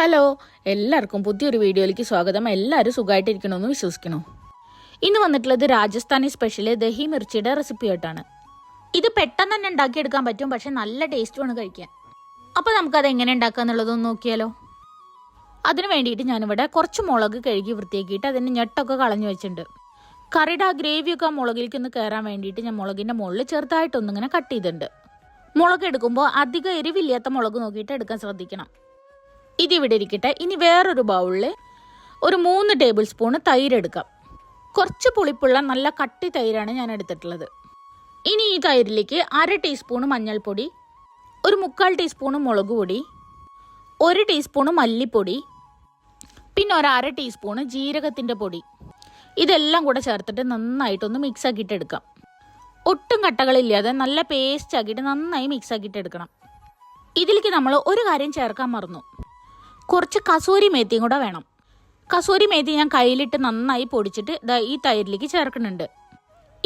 Hello, എല്ലാവർക്കും പുതിയൊരു വീഡിയോയിലേക്ക് സ്വാഗതം. എല്ലാവരും സുഖമായിട്ടിരിക്കണമെന്ന് വിശ്വസിക്കണം. ഇന്ന് വന്നിട്ടുള്ളത് രാജസ്ഥാനി സ്പെഷ്യൽ ദഹി മിർച്ചിയുടെ റെസിപ്പി ആയിട്ടാണ്. ഇത് പെട്ടെന്ന് തന്നെ ഉണ്ടാക്കിയെടുക്കാൻ പറ്റും, പക്ഷെ നല്ല ടേസ്റ്റുമാണ് കഴിക്കാൻ. അപ്പോൾ നമുക്കത് എങ്ങനെ ഉണ്ടാക്കുക എന്നുള്ളതൊന്ന് നോക്കിയാലോ. അതിന് വേണ്ടിയിട്ട് ഞാനിവിടെ കുറച്ച് മുളക് കഴുകി വൃത്തിയാക്കിയിട്ട് അതിൻ്റെ ഞെട്ടൊക്കെ കളഞ്ഞു വെച്ചിട്ടുണ്ട്. കറിയുടെ ആ ഗ്രേവിയൊക്കെ ആ മുളകിലേക്ക് ഒന്ന് കയറാൻ വേണ്ടിയിട്ട് ഞാൻ മുളകിൻ്റെ മുകളിൽ ചെറുതായിട്ടൊന്നിങ്ങനെ കട്ട് ചെയ്തിട്ടുണ്ട്. മുളക് എടുക്കുമ്പോൾ അധികം എരിവില്ലാത്ത മുളക് നോക്കിയിട്ട് എടുക്കാൻ ശ്രദ്ധിക്കണം. ഇതിവിടെ ഇരിക്കട്ടെ. ഇനി വേറൊരു ബൗളിൽ ഒരു 3 ടേബിൾ സ്പൂൺ തൈര് എടുക്കാം. കുറച്ച് പുളിപ്പുള്ള നല്ല കട്ടി തൈരാണ് ഞാൻ എടുത്തിട്ടുള്ളത്. ഇനി ഈ തൈരിലേക്ക് 1/2 ടീസ്പൂൺ മഞ്ഞൾപ്പൊടി, ഒരു 3/4 ടീസ്പൂൺ മുളക് പൊടി, 1 ടീസ്പൂൺ മല്ലിപ്പൊടി, പിന്നെ ഒരു 1/2 ടീസ്പൂൺ ജീരകത്തിൻ്റെ പൊടി, ഇതെല്ലാം കൂടെ ചേർത്തിട്ട് നന്നായിട്ടൊന്ന് മിക്സ് ആക്കിയിട്ട് എടുക്കാം. ഒട്ടും കട്ടകളില്ലാതെ നല്ല പേസ്റ്റ് ആക്കിയിട്ട് നന്നായി മിക്സ് ആക്കിയിട്ട് എടുക്കണം. ഇതിലേക്ക് നമ്മൾ ഒരു കാര്യം ചേർക്കാൻ മറന്നു, കുറച്ച് കസൂരി മേത്തിയും കൂടെ വേണം. കസൂരി മേത്തി ഞാൻ കയ്യിലിട്ട് നന്നായി പൊടിച്ചിട്ട് ഈ തൈരിലേക്ക് ചേർക്കുന്നുണ്ട്.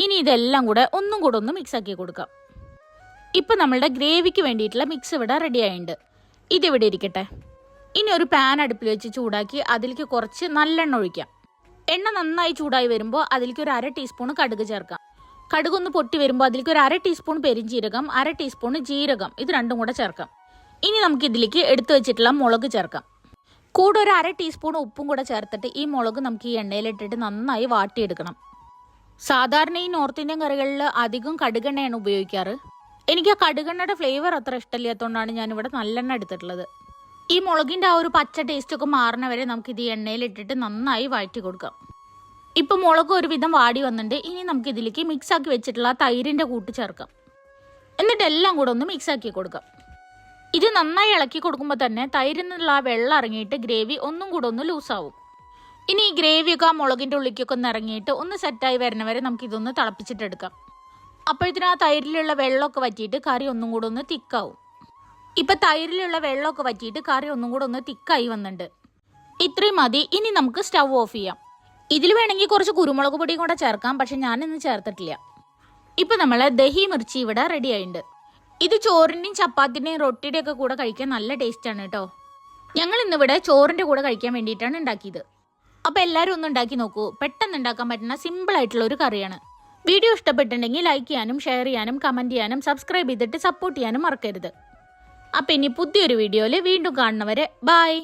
ഇനി ഇതെല്ലാം കൂടെ ഒന്നും കൂടെ ഒന്ന് മിക്സ് ആക്കി കൊടുക്കാം. ഇപ്പം നമ്മളുടെ ഗ്രേവിക്ക് വേണ്ടിയിട്ടുള്ള മിക്സ് ഇവിടെ റെഡി ആയിട്ടുണ്ട്. ഇതിവിടെ ഇരിക്കട്ടെ. ഇനി ഒരു പാൻ അടുപ്പിൽ വെച്ച് ചൂടാക്കി അതിലേക്ക് കുറച്ച് നല്ലെണ്ണ ഒഴിക്കാം. എണ്ണ നന്നായി ചൂടായി വരുമ്പോൾ അതിലേക്ക് ഒരു 1/2 ടീസ്പൂൺ കടുക് ചേർക്കാം. കടുകൊന്ന് പൊട്ടി വരുമ്പോൾ അതിലേക്ക് ഒരു 1/2 ടീസ്പൂൺ പെരിഞ്ജീരകം, 1/2 ടീസ്പൂൺ ജീരകം, ഇത് രണ്ടും കൂടെ ചേർക്കാം. ഇനി നമുക്ക് ഇതിലേക്ക് എടുത്തു വെച്ചിട്ടുള്ള മുളക് ചേർക്കാം. കൂടെ ഒരു 1/2 ടീസ്പൂൺ ഉപ്പും കൂടെ ചേർത്തിട്ട് ഈ മുളക് നമുക്ക് ഈ എണ്ണയിലിട്ടിട്ട് നന്നായി വാട്ടിയെടുക്കണം. സാധാരണ ഈ നോർത്ത് ഇന്ത്യൻ കറികളിൽ അധികം കടുകെണ്ണയാണ് ഉപയോഗിക്കാറ്. എനിക്ക് ആ കടുകെണ്ണയുടെ ഫ്ലേവർ അത്ര ഇഷ്ടമില്ലാത്തതുകൊണ്ടാണ് ഞാനിവിടെ നല്ലെണ്ണ എടുത്തിട്ടുള്ളത്. ഈ മുളകിൻ്റെ ആ ഒരു പച്ച ടേസ്റ്റൊക്കെ മാറുന്ന വരെ നമുക്കിത് ഈ എണ്ണയിലിട്ടിട്ട് നന്നായി വഴറ്റി കൊടുക്കാം. ഇപ്പം മുളക് ഒരുവിധം വാടി വന്നിട്ടുണ്ട്. ഇനി നമുക്ക് ഇതിലേക്ക് മിക്സ് ആക്കി വെച്ചിട്ടുള്ള തൈരിൻ്റെ കൂട്ട് ചേർക്കാം. എന്നിട്ട് എല്ലാം കൂടെ ഒന്ന് മിക്സ് ആക്കി കൊടുക്കാം. ഇത് നന്നായി ഇളക്കി കൊടുക്കുമ്പോൾ തന്നെ തൈരിൽ നിന്നുള്ള ആ വെള്ളം ഇറങ്ങിയിട്ട് ഗ്രേവി ഒന്നും കൂടെ ഒന്ന് ലൂസാവും. ഇനി ഈ ഗ്രേവിയൊക്കെ ആ മുളകിൻ്റെ ഉള്ളിലേക്കൊക്കെ ഒന്ന് ഇറങ്ങിയിട്ട് ഒന്ന് സെറ്റായി വരുന്ന വരെ നമുക്കിതൊന്ന് തിളപ്പിച്ചിട്ടെടുക്കാം. അപ്പോഴത്തേനും ആ തൈരിലുള്ള വെള്ളമൊക്കെ വറ്റിയിട്ട് കറി ഒന്നും കൂടെ ഒന്ന് തിക്കാവും. ഇപ്പം തൈരിലുള്ള വെള്ളമൊക്കെ വറ്റിയിട്ട് കറി ഒന്നും കൂടെ ഒന്ന് തിക്കായി വന്നിട്ടുണ്ട്. ഇത്രയും മതി. ഇനി നമുക്ക് സ്റ്റൗ ഓഫ് ചെയ്യാം. ഇതിൽ വേണമെങ്കിൽ കുറച്ച് കുരുമുളക് പൊടിയും കൂടെ ചേർക്കാം, പക്ഷെ ഞാനിന്ന് ചേർത്തിട്ടില്ല. ഇപ്പം നമ്മൾ ദഹി മിർച്ചി ഇവിടെ റെഡി ആയിട്ടുണ്ട്. ഇത് ചോറിൻ്റെയും ചപ്പാത്തിൻ്റെയും റൊട്ടിയുടെ ഒക്കെ കൂടെ കഴിക്കാൻ നല്ല ടേസ്റ്റാണ് കേട്ടോ. ഞങ്ങൾ ഇന്നിവിടെ ചോറിൻ്റെ കൂടെ കഴിക്കാൻ വേണ്ടിയിട്ടാണ് ഉണ്ടാക്കിയത്. അപ്പോൾ എല്ലാവരും ഒന്ന് ഉണ്ടാക്കി നോക്കൂ. പെട്ടെന്ന് ഉണ്ടാക്കാൻ പറ്റുന്ന സിമ്പിളായിട്ടുള്ള ഒരു കറിയാണ്. വീഡിയോ ഇഷ്ടപ്പെട്ടിട്ടുണ്ടെങ്കിൽ ലൈക്ക് ചെയ്യാനും ഷെയർ ചെയ്യാനും കമൻറ്റ് ചെയ്യാനും സബ്സ്ക്രൈബ് ചെയ്തിട്ട് സപ്പോർട്ട് ചെയ്യാനും മറക്കരുത്. അപ്പോൾ ഇനി പുതിയൊരു വീഡിയോയിൽ വീണ്ടും കാണുന്നവരെ ബൈ.